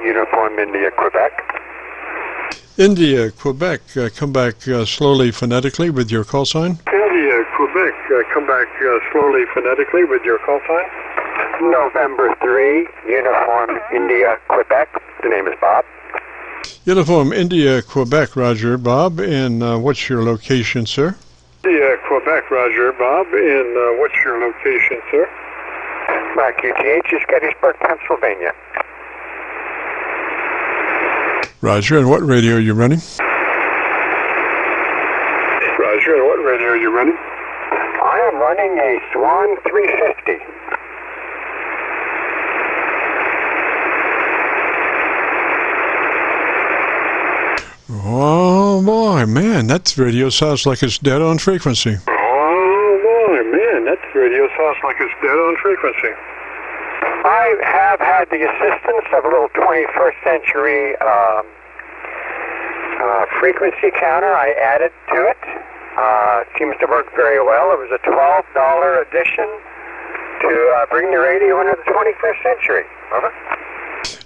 Uniform India, Quebec. India, Quebec, come back slowly phonetically with your call sign. India, Quebec, come back slowly phonetically with your call sign. November 3, Uniform India, Quebec. The name is Bob. Uniform India, Quebec, Roger, Bob. And what's your location, sir? India, Quebec, Roger, Bob. And what's your location, sir? My QTH is Gettysburg, Pennsylvania. Roger, and what radio are you running? Roger, and what radio are you running? I am running a Swan 350. Oh boy, man, that radio sounds like it's dead on frequency. Oh boy, man, that radio sounds like it's dead on frequency. I have had the assistance of a little 21st century frequency counter. I added to it. Seems to work very well. It was a $12 addition to bring the radio into the 21st century. Over.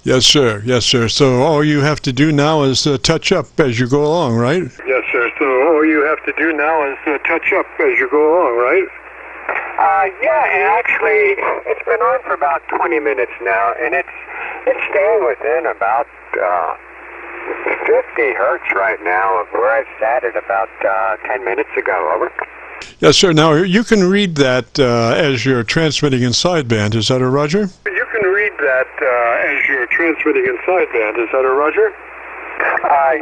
Yes, sir. Yes, sir. So all you have to do now is touch up as you go along, right? Yes, sir. So all you have to do now is touch up as you go along, right? Yeah, and actually, it's been on for about 20 minutes now, and it's staying within about 50 hertz right now of where I sat it about 10 minutes ago. Over. Yes, sir. Now, you can read that as you're transmitting in sideband. Is that a Roger? You can read that as you're transmitting in sideband. Is that a Roger?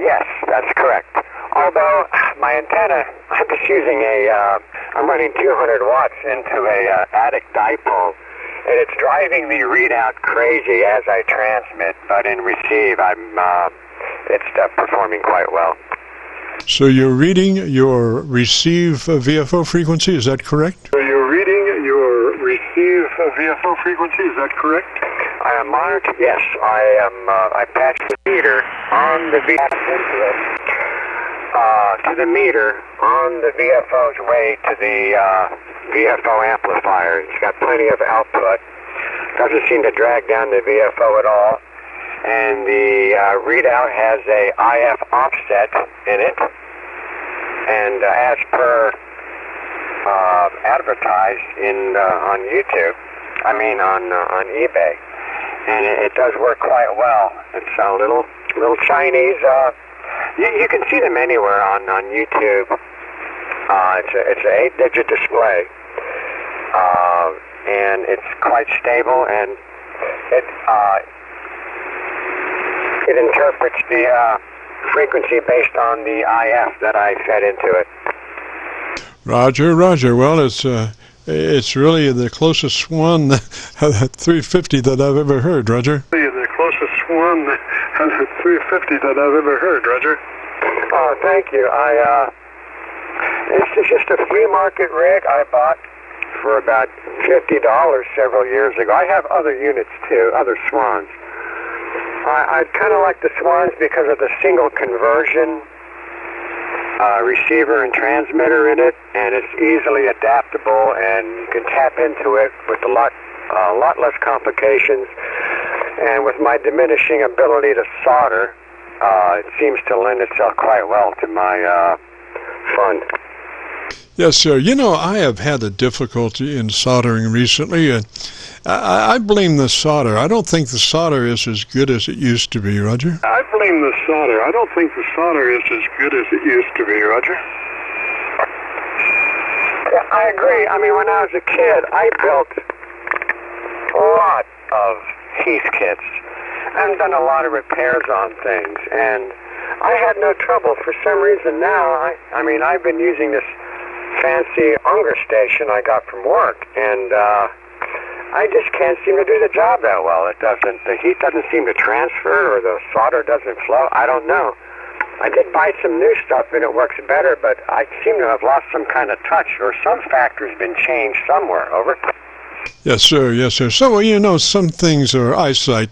Yes, that's correct. Although my antenna, I'm just using I'm running 200 watts into a attic dipole, and it's driving the readout crazy as I transmit, but in receive, it's performing quite well. So you're reading your receive VFO frequency, is that correct? So you're reading your receive VFO frequency, is that correct? I am monitored, yes. I patched the meter on the to the meter on the VFO's way to the VFO amplifier. It's got plenty of output. Doesn't seem to drag down the VFO at all. And the readout has a IF offset in it. And as per advertised on YouTube, on eBay, and it does work quite well. It's a little Chinese. You can see them anywhere on YouTube. It's an 8-digit display, and it's quite stable, and it interprets the frequency based on the IF that I fed into it. Roger, Roger. Well, it's really the closest Swan 350 that I've ever heard, Roger. The closest Swan 350 that I've ever heard, Roger. Oh, thank you. This is just a flea market rig I bought for about $50 several years ago. I have other units too, other Swans. I kind of like the Swans because of the single conversion receiver and transmitter in it, and it's easily adaptable, and you can tap into it with a lot less complications. And with my diminishing ability to solder, it seems to lend itself quite well to my fun. Yes, sir. You know, I have had a difficulty in soldering recently, and I blame the solder. I don't think the solder is as good as it used to be, Roger. I blame the solder. I don't think the solder is as good as it used to be, Roger. Yeah, I agree. I mean, when I was a kid, I built a lot of Heath kits and done a lot of repairs on things, and I had no trouble. For some reason now, I've been using this fancy Unger station I got from work, and I just can't seem to do the job that well. The heat doesn't seem to transfer, or the solder doesn't flow. I don't know. I did buy some new stuff and it works better, but I seem to have lost some kind of touch, or some factor's been changed somewhere. Over. Yes, sir. Yes, sir. So, well, you know, some things are eyesight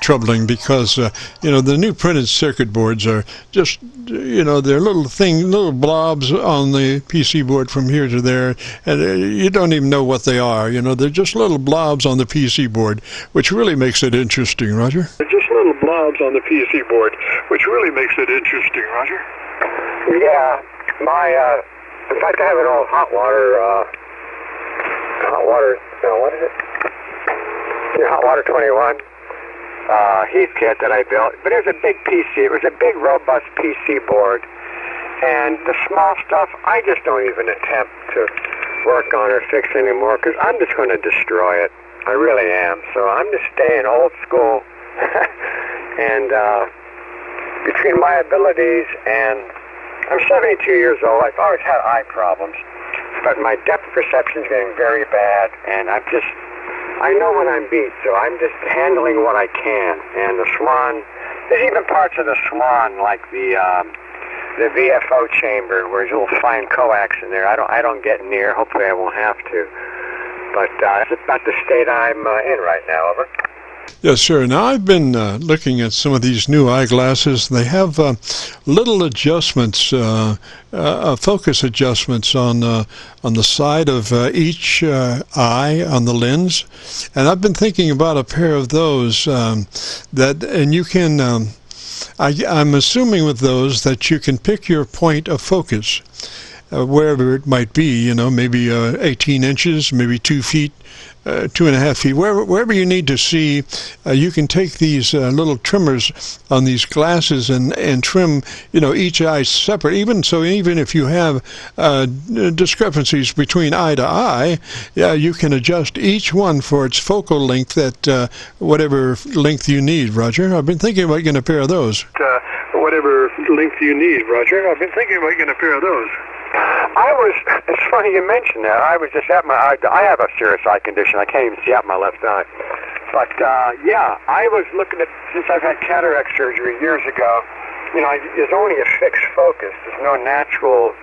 troubling because, you know, the new printed circuit boards are just, you know, they're little blobs on the PC board from here to there, and you don't even know what they are. You know, they're just little blobs on the PC board, which really makes it interesting, Roger. They're just little blobs on the PC board, which really makes it interesting, Roger. Yeah, in fact, I have an old hot water, what is it? Yeah, hot water 21 heat kit that I built. But it was a big PC. It was a big, robust PC board. And the small stuff, I just don't even attempt to work on or fix anymore because I'm just going to destroy it. I really am. So I'm just staying old school. And between my abilities and I'm 72 years old. I've always had eye problems, but my depth perception is getting very bad, and I know when I'm beat, so I'm just handling what I can. And the Swan, there's even parts of the Swan, like the VFO chamber, where there's a little fine coax in there. I don't get near. Hopefully I won't have to. But that's about the state I'm in right now. Over. Yes, sir. Now, I've been looking at some of these new eyeglasses. They have little adjustments, focus adjustments on the side of each eye on the lens. And I've been thinking about a pair of those and you can, I'm assuming with those that you can pick your point of focus. Wherever it might be, you know, maybe 18 inches, maybe 2 feet, 2.5 feet, wherever you need to see, you can take these little trimmers on these glasses and trim, you know, each eye separate. Even if you have discrepancies between eye to eye, you can adjust each one for its focal length at whatever length you need, Roger. I've been thinking about getting a pair of those. Whatever length you need, Roger. I've been thinking about getting a pair of those. It's funny you mentioned that. I was just I have a serious eye condition. I can't even see out my left eye. But, yeah, I was looking at, since I've had cataract surgery years ago, you know, there's only a fixed focus. There's no natural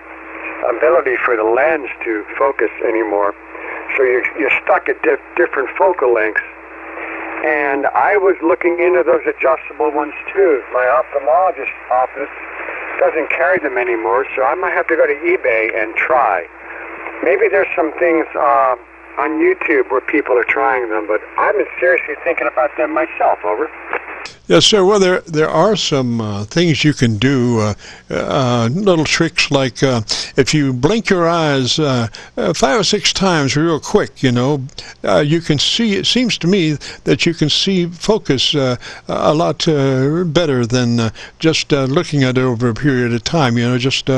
ability for the lens to focus anymore. So you're stuck at different focal lengths. And I was looking into those adjustable ones, too. My ophthalmologist's office doesn't carry them anymore, so I might have to go to eBay and try. Maybe there's some things on YouTube where people are trying them, but I've been seriously thinking about them myself. Over. Yes, sir. Well, there are some things you can do, little tricks like if you blink your eyes 5 or 6 times real quick, you know, you can see, it seems to me that you can see focus a lot better than just looking at it over a period of time. You know, just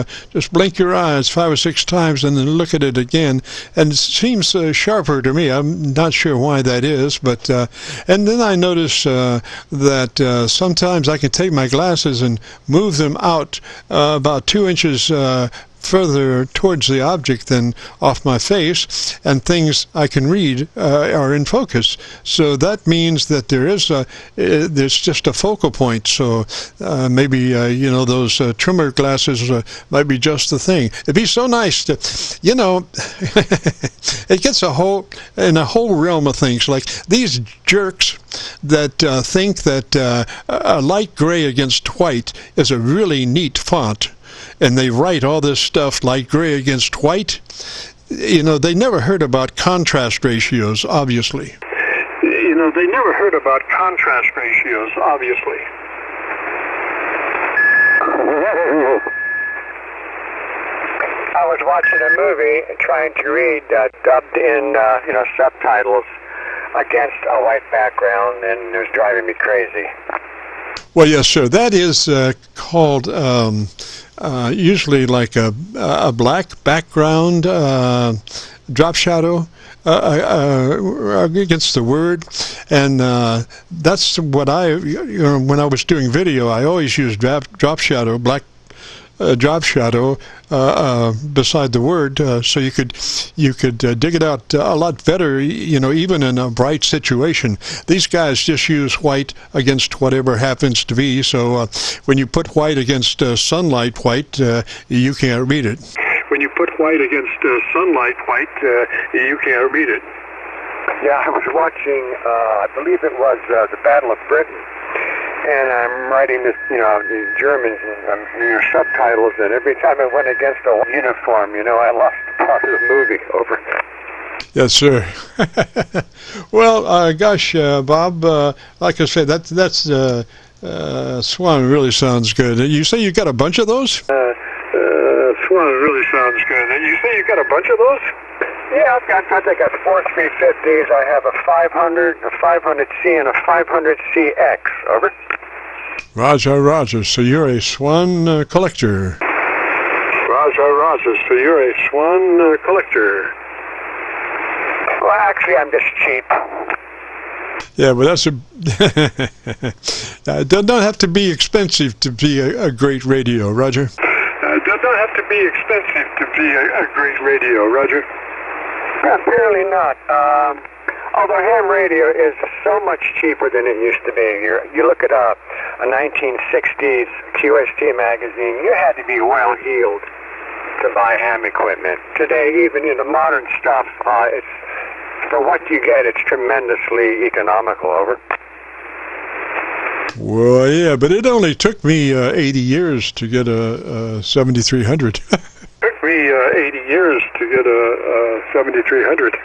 blink your eyes 5 or 6 times and then look at it again, and it seems sharper to me. I'm not sure why that is, but and then I notice that sometimes I can take my glasses and move them out about 2 inches further towards the object than off my face, and things I can read are in focus. So that means that there's just a focal point. So maybe you know, those trimmer glasses might be just the thing. It'd be so nice to, you know, it gets in a whole realm of things, like these jerks that think that a light gray against white is a really neat font, and they write all this stuff light gray against white. You know, they never heard about contrast ratios, obviously. You know, they never heard about contrast ratios, obviously. I was watching a movie and trying to read dubbed in, you know, subtitles against a white background, and it was driving me crazy. Well, yes, sir. That is called usually like a black background drop shadow against the word, and that's what you know, when I was doing video, I always used drop shadow, black drop shadow beside the word, so you could dig it out a lot better, you know, even in a bright situation. These guys just use white against whatever happens to be, so when you put white against sunlight white, you can't read it. When you put white against sunlight white, you can't read it. Yeah, I was watching, I believe it was the Battle of Britain, and I'm writing this, the Germans and subtitles, and every time I went against a uniform, I lost part of the movie. Over. Yes, sir. Well, gosh, Bob, like I said, that's Swan really sounds good. You say you got a bunch of those? Swan really sounds good. And you say you got a bunch of those? Yeah, I think I got 4 350s. I have a 500, a 500C, and a 500CX. Over. Roger. So you're a Swan collector. Roger. So you're a Swan collector. Well, actually, I'm just cheap. Yeah, but that's it don't have to be expensive to be a great radio, Roger. It doesn't have to be expensive to be a great radio, Roger. Apparently not. Although ham radio is so much cheaper than it used to be. You look at a 1960s QST magazine, you had to be well-heeled to buy ham equipment. Today, even in the modern stuff, it's for what you get, it's tremendously economical. Over. Well, yeah, but it only took me 80 years to get a 7300. Took me 80 years to get a 7300.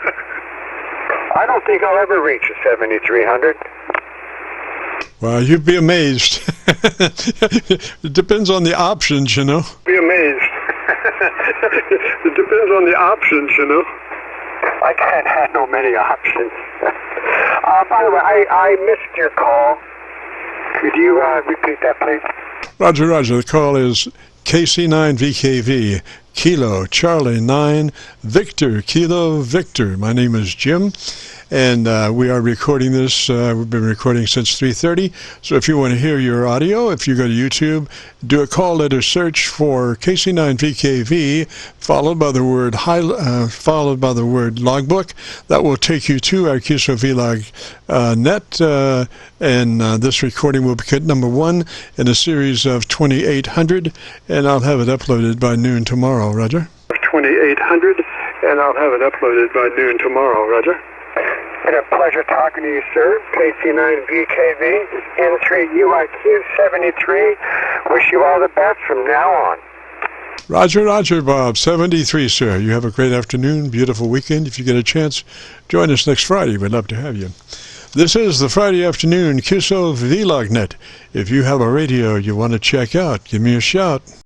I don't think I'll ever reach a 7300. Well, you'd be amazed. It depends on the options, Be amazed. It depends on the options, I can't handle many options. By the way, I missed your call. Could you repeat that, please? Roger. The call is KC9VKV, Kilo Charlie 9, Victor, Kilo Victor. My name is Jim, and we are recording this. We've been recording since 3:30. So if you want to hear your audio, if you go to YouTube, do a call letter search for KC9VKV, followed by the word logbook. That will take you to our Qso-Vlog net, and this recording will be cut number 1 in a series of 2800, and I'll have it uploaded by noon tomorrow, Roger. 2800, and I'll have it uploaded by noon tomorrow, Roger. It's a pleasure talking to you, sir. KC9VKV, N3UIQ 73. Wish you all the best from now on. Roger, Bob. 73, sir. You have a great afternoon, beautiful weekend. If you get a chance, join us next Friday. We'd love to have you. This is the Friday afternoon Qso-Vlog net. If you have a radio you want to check out, give me a shout.